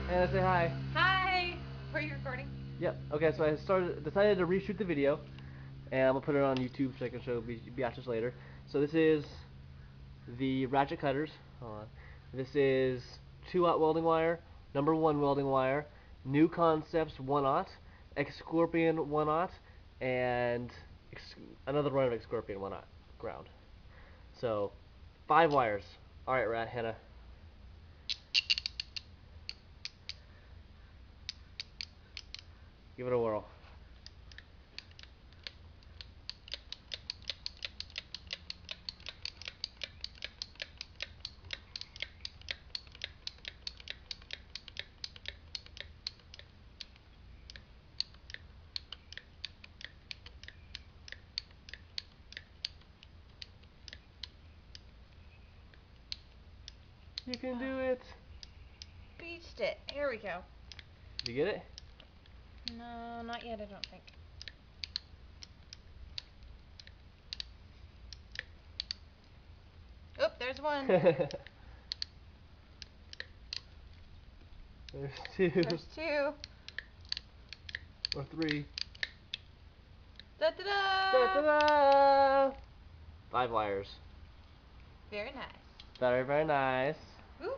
And say hi. Hi! Were you recording? Yep. Okay, so decided to reshoot the video, and I'm gonna put it on YouTube so I can show Beatrice later. So this is the ratchet cutters. Hold on. This is 2-aught welding wire, number 1 welding wire, new concepts 1-aught, X-Scorpion 1-aught, and another run of X-Scorpion 1-aught ground. So 5 wires. All right, Hannah. Give it a whirl. You can do it. Beached it. Here we go. Did you get it? No, not yet, I don't think. Oh, there's one. There's 2. There's 2. Or 3. Da-da-da! Da-da-da! 5 wires. Very nice. Very, very nice. Ooh.